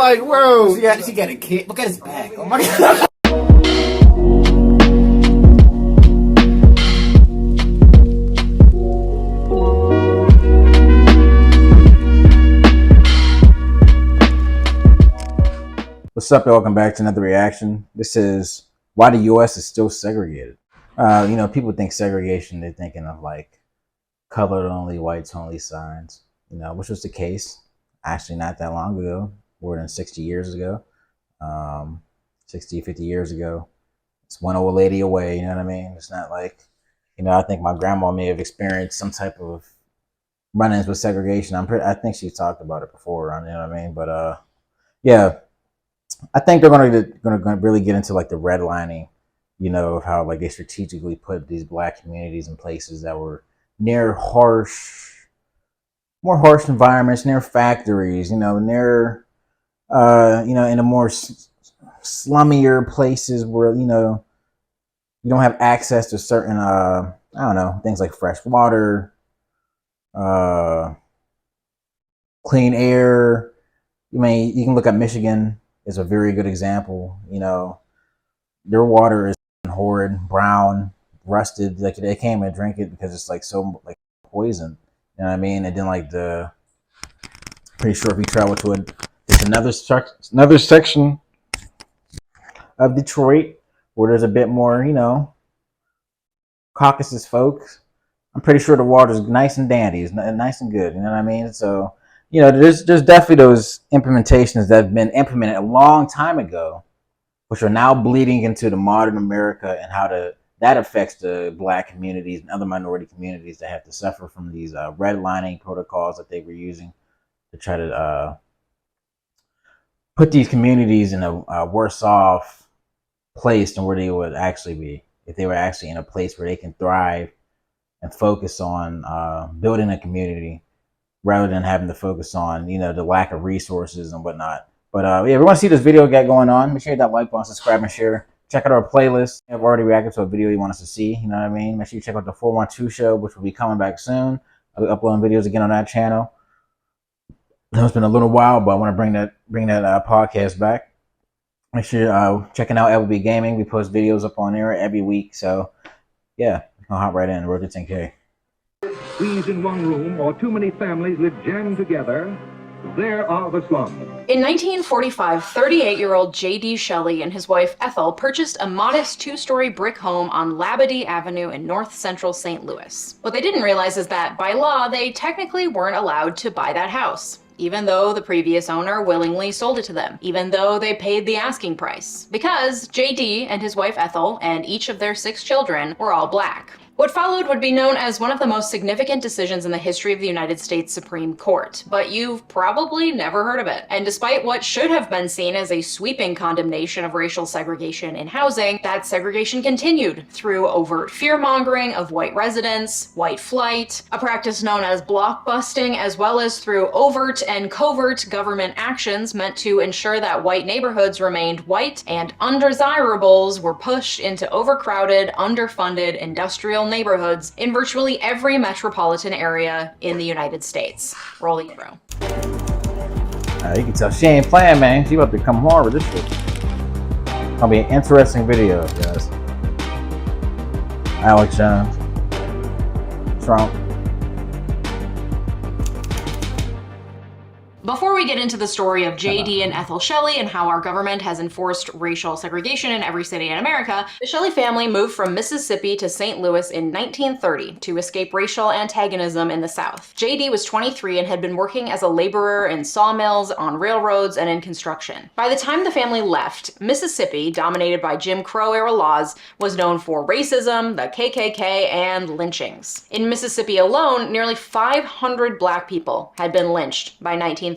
like, bro, yeah, she got a kid. Look at his back. Oh my god. What's up, y'all? Welcome back to another reaction. This is why the U.S. is still segregated. People think segregation, they're thinking of like colored only, whites only signs, which was the case actually not that long ago, more than 60 years ago, 50 years ago. It's one old lady away, you know what I mean? It's not like, I think my grandma may have experienced some type of run-ins with segregation. I think she talked about it before, you know what I mean? But yeah. I think they're going to really get into like the redlining, of how like they strategically put these black communities in places that were near more harsh environments, near factories, near, in the more slummier places where, you don't have access to certain, things like fresh water, clean air. You can look at Michigan. Is a very good example. Their water is horrid, brown, rusted. Like they can't even drink it because it's like so like poison. You know what I mean? And then pretty sure if you travel to there's another section of Detroit where there's a bit more, Caucasus folks. I'm pretty sure the water's nice and dandy, it's nice and good. You know what I mean? So. There's definitely those implementations that have been implemented a long time ago, which are now bleeding into the modern America and how that affects the black communities and other minority communities that have to suffer from these redlining protocols that they were using to try to put these communities in a worse off place than where they would actually be if they were actually in a place where they can thrive and focus on building a community, rather than having to focus on, the lack of resources and whatnot. But yeah, we want to see this video get going on. Make sure you hit that like button, subscribe, and share. Check out our playlist. I've already reacted to a video you want us to see, you know what I mean? Make sure you check out the 412 show, which will be coming back soon. I'll be uploading videos again on that channel. It's been a little while, but I want to bring that podcast back. Make sure you're checking out LB Gaming. We post videos up on there every week. So yeah, I'll hop right in. Road to 10K. Squeezed in one room or too many families live jammed together, there are the slums. In 1945, 38-year-old J.D. Shelley and his wife Ethel purchased a modest two-story brick home on Labadie Avenue in north-central St. Louis. What they didn't realize is that, by law, they technically weren't allowed to buy that house, even though the previous owner willingly sold it to them, even though they paid the asking price, because J.D. and his wife Ethel and each of their 6 children were all black. What followed would be known as one of the most significant decisions in the history of the United States Supreme Court, but you've probably never heard of it. And despite what should have been seen as a sweeping condemnation of racial segregation in housing, that segregation continued through overt fear-mongering of white residents, white flight, a practice known as blockbusting, as well as through overt and covert government actions meant to ensure that white neighborhoods remained white and undesirables were pushed into overcrowded, underfunded, industrial neighborhoods in virtually every metropolitan area in the United States. Rolling through. You can tell she ain't playing, man. She about to come hard with this shit. Gonna be an interesting video, guys. Alex Jones, Trump. Before we get into the story of J.D. and Ethel Shelley and how our government has enforced racial segregation in every city in America, the Shelley family moved from Mississippi to St. Louis in 1930 to escape racial antagonism in the South. J.D. was 23 and had been working as a laborer in sawmills, on railroads, and in construction. By the time the family left, Mississippi, dominated by Jim Crow-era laws, was known for racism, the KKK, and lynchings. In Mississippi alone, nearly 500 black people had been lynched by 1930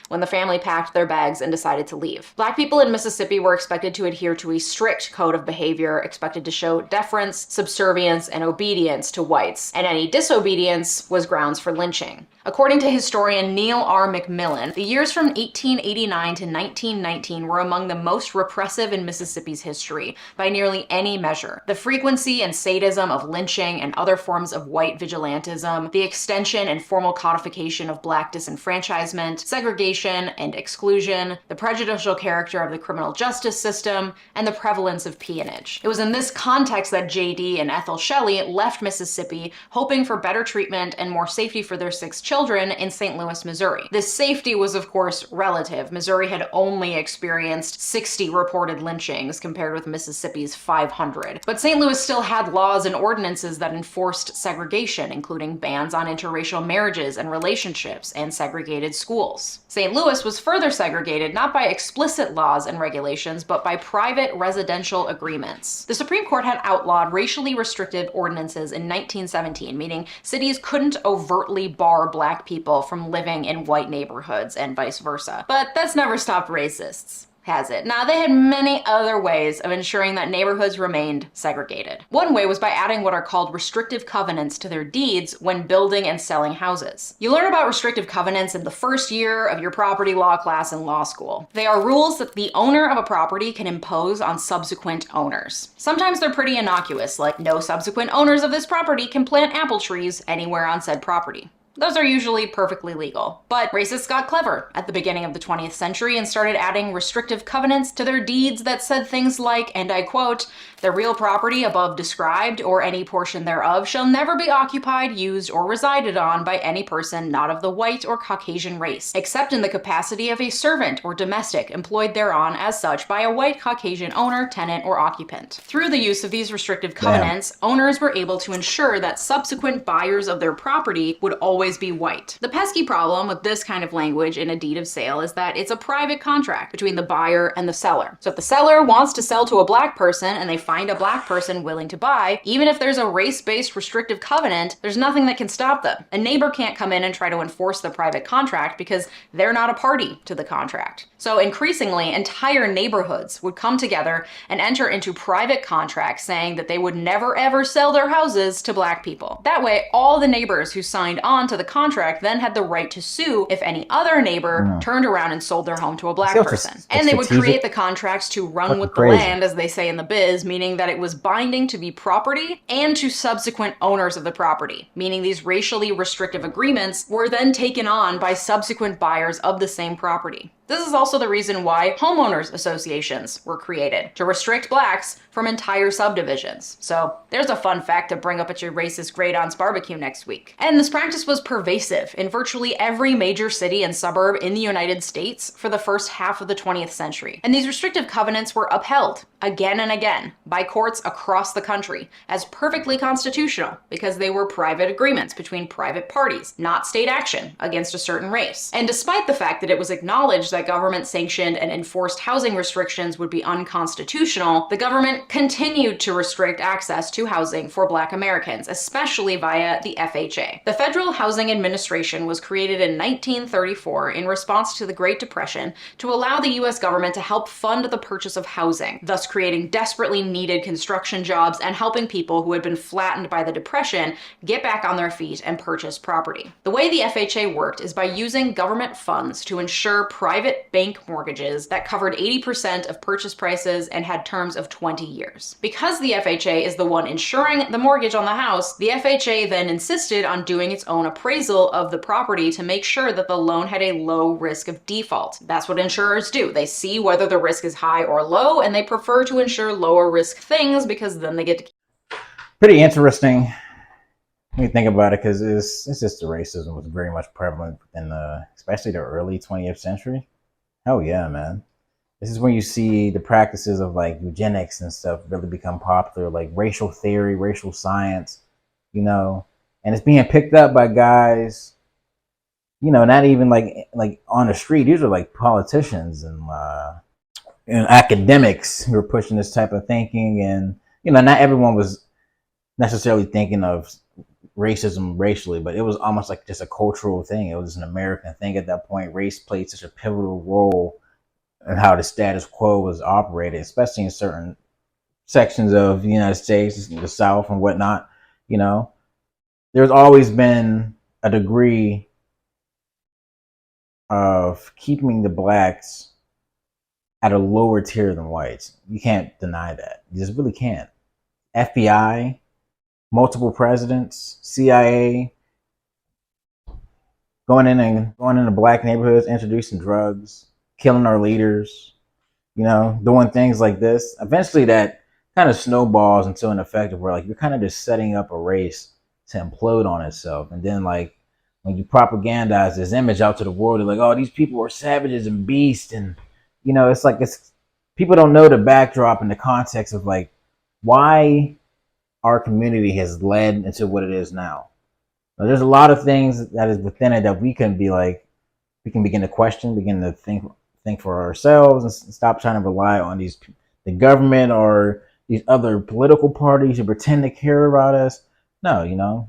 when the family packed their bags and decided to leave. Black people in Mississippi were expected to adhere to a strict code of behavior, expected to show deference, subservience, and obedience to whites, and any disobedience was grounds for lynching. According to historian Neil R. McMillan, the years from 1889 to 1919 were among the most repressive in Mississippi's history by nearly any measure. The frequency and sadism of lynching and other forms of white vigilantism, the extension and formal codification of black disenfranchisement, segregation, segregation and exclusion, the prejudicial character of the criminal justice system, and the prevalence of peonage. It was in this context that JD and Ethel Shelley left Mississippi, hoping for better treatment and more safety for their 6 children in St. Louis, Missouri. This safety was, of course, relative. Missouri had only experienced 60 reported lynchings compared with Mississippi's 500. But St. Louis still had laws and ordinances that enforced segregation, including bans on interracial marriages and relationships and segregated schools. St. Louis was further segregated not by explicit laws and regulations, but by private residential agreements. The Supreme Court had outlawed racially restrictive ordinances in 1917, meaning cities couldn't overtly bar black people from living in white neighborhoods and vice versa. But that's never stopped racists, has it? Now, they had many other ways of ensuring that neighborhoods remained segregated. One way was by adding what are called restrictive covenants to their deeds when building and selling houses. You learn about restrictive covenants in the first year of your property law class in law school. They are rules that the owner of a property can impose on subsequent owners. Sometimes they're pretty innocuous, like no subsequent owners of this property can plant apple trees anywhere on said property. Those are usually perfectly legal. But racists got clever at the beginning of the 20th century and started adding restrictive covenants to their deeds that said things like, and I quote, "The real property above described or any portion thereof shall never be occupied, used, or resided on by any person not of the white or Caucasian race, except in the capacity of a servant or domestic employed thereon as such by a white Caucasian owner, tenant, or occupant." Through the use of these restrictive covenants, owners were able to ensure that subsequent buyers of their property would always be white. The pesky problem with this kind of language in a deed of sale is that it's a private contract between the buyer and the seller. So if the seller wants to sell to a black person and they find a black person willing to buy, even if there's a race-based restrictive covenant, there's nothing that can stop them. A neighbor can't come in and try to enforce the private contract because they're not a party to the contract. So increasingly, entire neighborhoods would come together and enter into private contracts saying that they would never ever sell their houses to black people. That way, all the neighbors who signed on to the contract then had the right to sue if any other neighbor turned around and sold their home to a black person. And they would create the contracts to run with the land, as they say in the biz, meaning that it was binding to the property and to subsequent owners of the property, meaning these racially restrictive agreements were then taken on by subsequent buyers of the same property. This is also the reason why homeowners associations were created, to restrict blacks from entire subdivisions. So there's a fun fact to bring up at your racist Great Aunts barbecue next week. And this practice was pervasive in virtually every major city and suburb in the United States for the first half of the 20th century. And these restrictive covenants were upheld again and again by courts across the country as perfectly constitutional because they were private agreements between private parties, not state action against a certain race. And despite the fact that it was acknowledged that government-sanctioned and enforced housing restrictions would be unconstitutional, the government continued to restrict access to housing for Black Americans, especially via the FHA. The Federal Housing Administration was created in 1934 in response to the Great Depression to allow the U.S. government to help fund the purchase of housing, thus creating desperately needed construction jobs and helping people who had been flattened by the Depression get back on their feet and purchase property. The way the FHA worked is by using government funds to ensure private bank mortgages that covered 80% of purchase prices and had terms of 20 years. Because the FHA is the one insuring the mortgage on the house, the FHA then insisted on doing its own appraisal of the property to make sure that the loan had a low risk of default. That's what insurers do. They see whether the risk is high or low, and they prefer to insure lower risk things because then they get to... Pretty interesting when you think about it, because it's just the racism was very much prevalent in especially the early 20th century. Hell yeah, man. This is when you see the practices of like eugenics and stuff really become popular, like racial theory, racial science, and it's being picked up by guys, not even like on the street. These are like politicians and academics who are pushing this type of thinking. And, not everyone was necessarily thinking of racism racially, but it was almost like just a cultural thing. It was an American thing at that point. Race played such a pivotal role in how the status quo was operated, especially in certain sections of the United States, the South and whatnot. There's always been a degree of keeping the blacks at a lower tier than whites. You can't deny that. You just really can't. FBI, multiple presidents, CIA, going into black neighborhoods, introducing drugs, killing our leaders, doing things like this. Eventually that kind of snowballs into an effect of where like you're kind of just setting up a race to implode on itself. And then like when you propagandize this image out to the world, they're like, oh, these people are savages and beasts. And it's like it's people don't know the backdrop and the context of like why our community has led into what it is now. There's a lot of things that is within it that we can begin to question, begin to think for ourselves, and stop trying to rely on the government or these other political parties who pretend to care about us. No,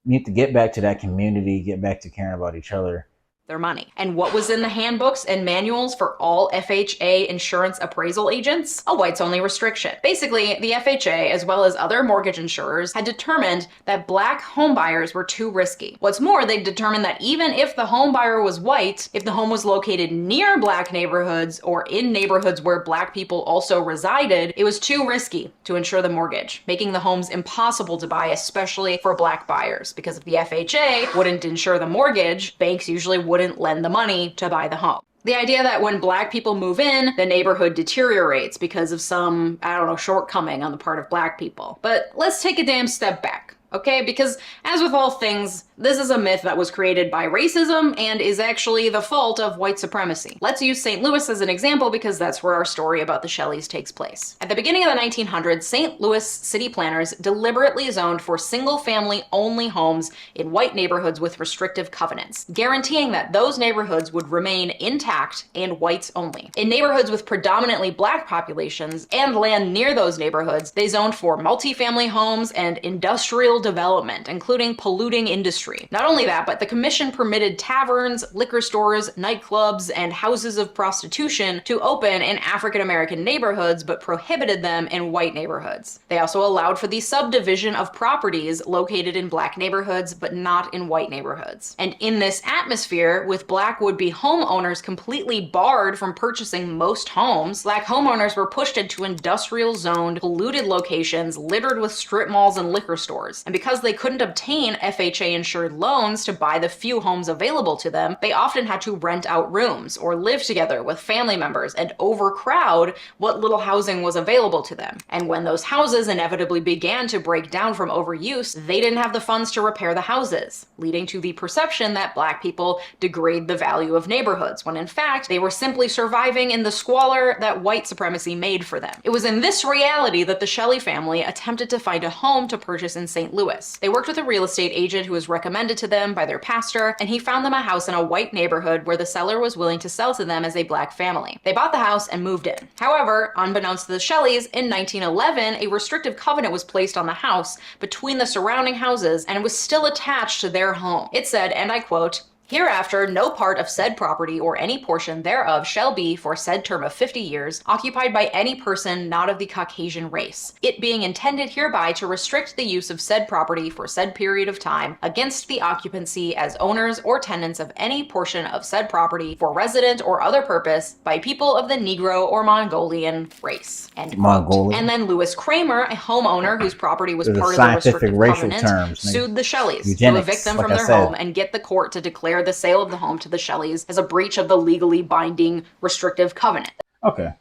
we need to get back to that community, get back to caring about each other. Their money. And what was in the handbooks and manuals for all FHA insurance appraisal agents? A whites-only restriction. Basically, the FHA, as well as other mortgage insurers, had determined that black homebuyers were too risky. What's more, they determined that even if the homebuyer was white, if the home was located near black neighborhoods or in neighborhoods where black people also resided, it was too risky to insure the mortgage, making the homes impossible to buy, especially for black buyers. Because if the FHA wouldn't insure the mortgage, banks usually wouldn't lend the money to buy the home. The idea that when black people move in, the neighborhood deteriorates because of some, shortcoming on the part of black people. But let's take a damn step back. Okay, because as with all things, this is a myth that was created by racism and is actually the fault of white supremacy. Let's use St. Louis as an example because that's where our story about the Shelleys takes place. At the beginning of the 1900s, St. Louis city planners deliberately zoned for single-family only homes in white neighborhoods with restrictive covenants, guaranteeing that those neighborhoods would remain intact and whites only. In neighborhoods with predominantly black populations and land near those neighborhoods, they zoned for multifamily homes and industrial development, including polluting industry. Not only that, but the commission permitted taverns, liquor stores, nightclubs, and houses of prostitution to open in African-American neighborhoods, but prohibited them in white neighborhoods. They also allowed for the subdivision of properties located in black neighborhoods, but not in white neighborhoods. And in this atmosphere, with black would-be homeowners completely barred from purchasing most homes, black homeowners were pushed into industrial-zoned, polluted locations littered with strip malls and liquor stores. And because they couldn't obtain FHA-insured loans to buy the few homes available to them, they often had to rent out rooms or live together with family members and overcrowd what little housing was available to them. And when those houses inevitably began to break down from overuse, they didn't have the funds to repair the houses, leading to the perception that black people degrade the value of neighborhoods, when in fact, they were simply surviving in the squalor that white supremacy made for them. It was in this reality that the Shelley family attempted to find a home to purchase in St. Louis. They worked with a real estate agent who was recommended to them by their pastor, and he found them a house in a white neighborhood where the seller was willing to sell to them as a black family. They bought the house and moved in. However, unbeknownst to the Shelleys, in 1911, a restrictive covenant was placed on the house between the surrounding houses, and it was still attached to their home. It said, and I quote, "Hereafter, no part of said property or any portion thereof shall be, for said term of 50 years, occupied by any person not of the Caucasian race, it being intended hereby to restrict the use of said property for said period of time against the occupancy as owners or tenants of any portion of said property for resident or other purpose by people of the Negro or Mongolian race." End quote. And then Louis Kramer, a homeowner whose property was part of the restrictive covenant, sued the Shelleys to evict them from their home and get the court to declare the sale of the home to the Shelleys as a breach of the legally binding restrictive covenant. Okay.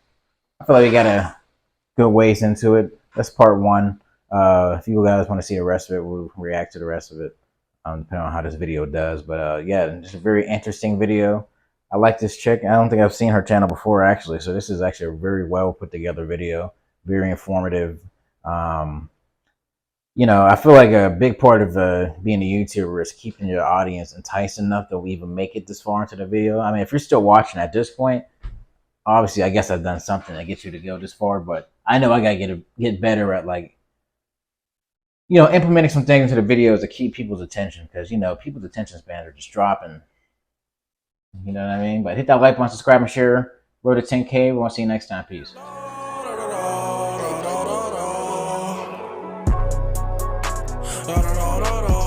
I feel like we got a good ways into it. That's part one. If you guys want to see the rest of it, we'll react to the rest of it, depending on how this video does. But yeah, it's a very interesting video. I like this chick. I don't think I've seen her channel before, actually. So this is actually a very well put together video. Very informative. I feel like a big part of being a YouTuber is keeping your audience enticed enough that we even make it this far into the video. I mean, if you're still watching at this point, obviously, I guess I've done something to get you to go this far. But I know I gotta get better at implementing some things into the videos to keep people's attention, because people's attention spans are just dropping. You know what I mean? But hit that like button, subscribe, and share. Road to 10K. We want to see you next time. Peace. Da da da da da.